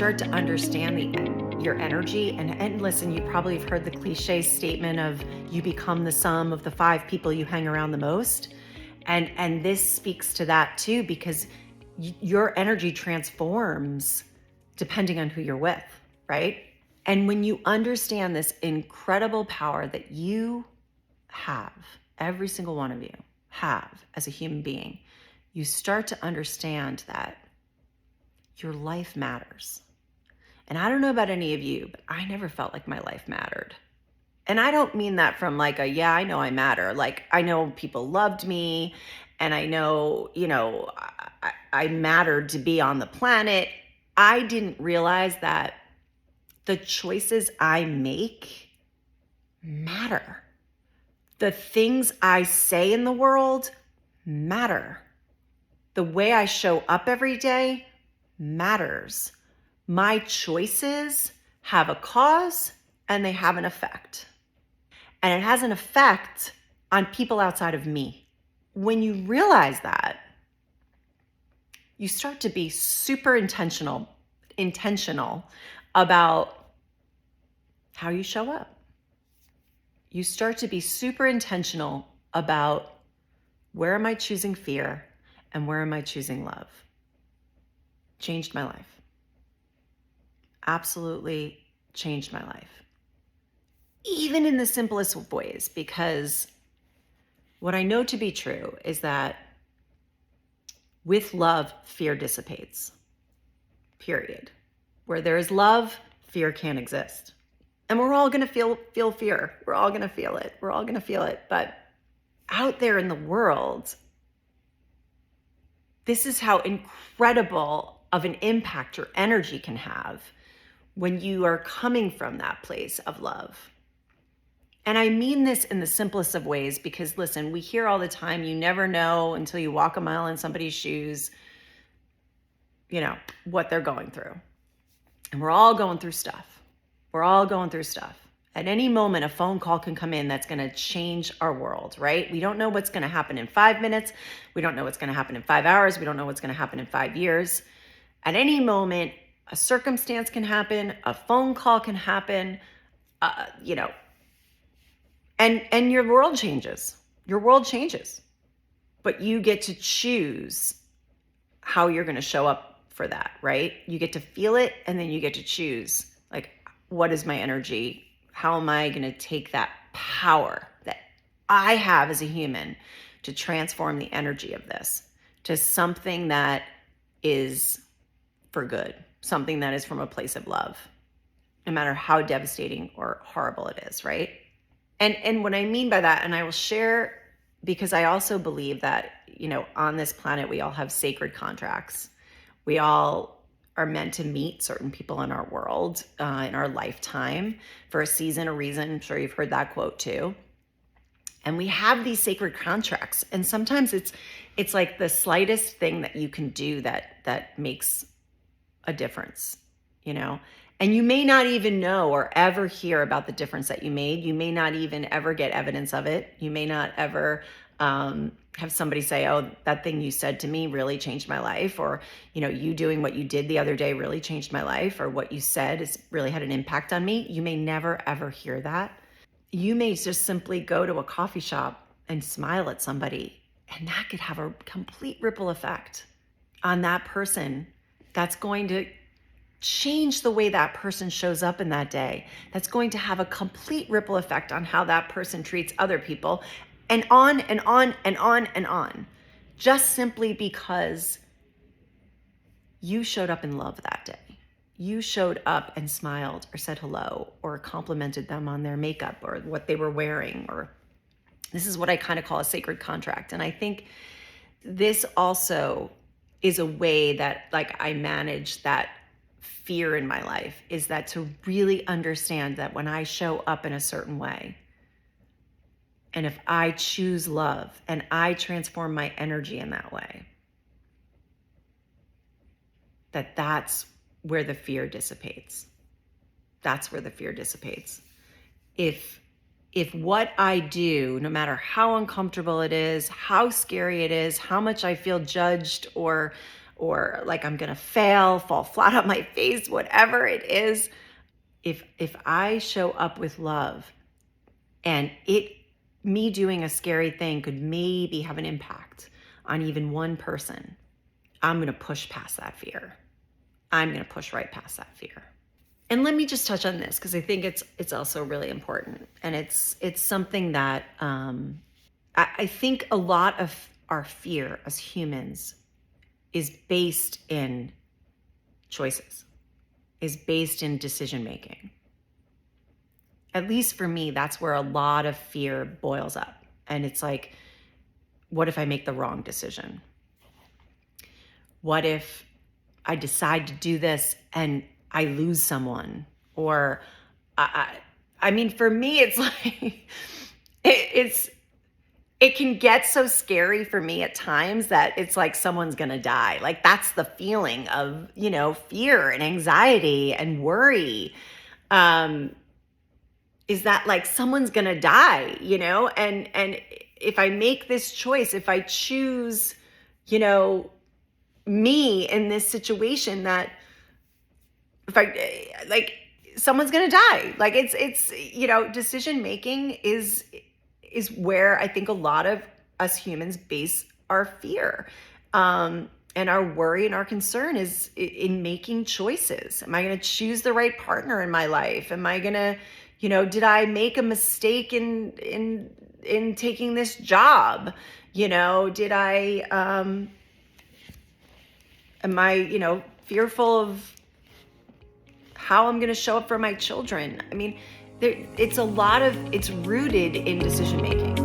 start to understand your energy, and listen, you probably have heard the cliche statement of you become the sum of the 5 people you hang around the most. And this speaks to that too, because your energy transforms depending on who you're with, right? And when you understand this incredible power that you have, every single one of you have as a human being, you start to understand that your life matters. And I don't know about any of you, but I never felt like my life mattered. And I don't mean that from like yeah, I know I matter. Like, I know people loved me, and I know, I mattered to be on the planet. I didn't realize that the choices I make matter. The things I say in the world matter. The way I show up every day matters. My choices have a cause and they have an effect. And it has an effect on people outside of me. When you realize that, you start to be super intentional about how you show up. You start to be super intentional about where am I choosing fear and where am I choosing love. Changed my life. Absolutely changed my life. Even in the simplest of ways, because what I know to be true is that with love, fear dissipates. Period. Where there is love, fear can't exist. And we're all going to feel fear. We're all going to feel it. We're all going to feel it. But out there in the world, this is how incredible of an impact your energy can have when you are coming from that place of love. And I mean this in the simplest of ways, because listen, we hear all the time, you never know until you walk a mile in somebody's shoes, what they're going through. And we're all going through stuff. We're all going through stuff. At any moment, a phone call can come in that's going to change our world, right? We don't know what's going to happen in 5 minutes. We don't know what's going to happen in 5 hours. We don't know what's going to happen in 5 years. At any moment, a circumstance can happen. A phone call can happen, and your world changes. Your world changes. But you get to choose how you're going to show up for that, right? You get to feel it, and then you get to choose, like, what is my energy? How am I going to take that power that I have as a human to transform the energy of this to something that is for good, something that is from a place of love, no matter how devastating or horrible it is, right? And what I mean by that, and I will share, because I also believe that, on this planet, we all have sacred contracts. We all are meant to meet certain people in our world, in our lifetime, for a season, a reason. I'm sure you've heard that quote too. And we have these sacred contracts. And sometimes it's like the slightest thing that you can do that makes a difference, And you may not even know or ever hear about the difference that you made. You may not even ever get evidence of it. You may not ever have somebody say, oh, that thing you said to me really changed my life, or, you doing what you did the other day really changed my life, or what you said has really had an impact on me. You may never, ever hear that. You may just simply go to a coffee shop and smile at somebody, and that could have a complete ripple effect on that person. That's going to change the way that person shows up in that day. That's going to have a complete ripple effect on how that person treats other people, and on and on and on and on, just simply because you showed up in love that day. You showed up and smiled or said hello or complimented them on their makeup or what they were wearing. Or this is what I kind of call a sacred contract. And I think this also is a way that, like, I manage that fear in my life, is that to really understand that when I show up in a certain way, and if I choose love and I transform my energy in that way, that's where the fear dissipates. That's where the fear dissipates. If what I do, no matter how uncomfortable it is, how scary it is, how much I feel judged or or like I'm going to fail, fall flat on my face, whatever it is. If I show up with love, and me doing a scary thing could maybe have an impact on even one person, I'm going to push past that fear. I'm going to push right past that fear. And let me just touch on this, because I think it's also really important. And it's something that I think a lot of our fear as humans is based in choices, is based in decision making. At least for me, that's where a lot of fear boils up. And it's like, what if I make the wrong decision? What if I decide to do this and I lose someone? Or I mean, for me, it's like, it can get so scary for me at times that it's like someone's going to die. Like that's the feeling of, fear and anxiety and worry. Is that like someone's going to die, and if I make this choice, if I choose, me in this situation, that if I like someone's going to die, like it's decision making is where I think a lot of us humans base our fear. And our worry and our concern is in making choices. Am I going to choose the right partner in my life? Am I going to, did I make a mistake in taking this job? Did I, am I, fearful of how I'm going to show up for my children? I mean, it's rooted in decision making.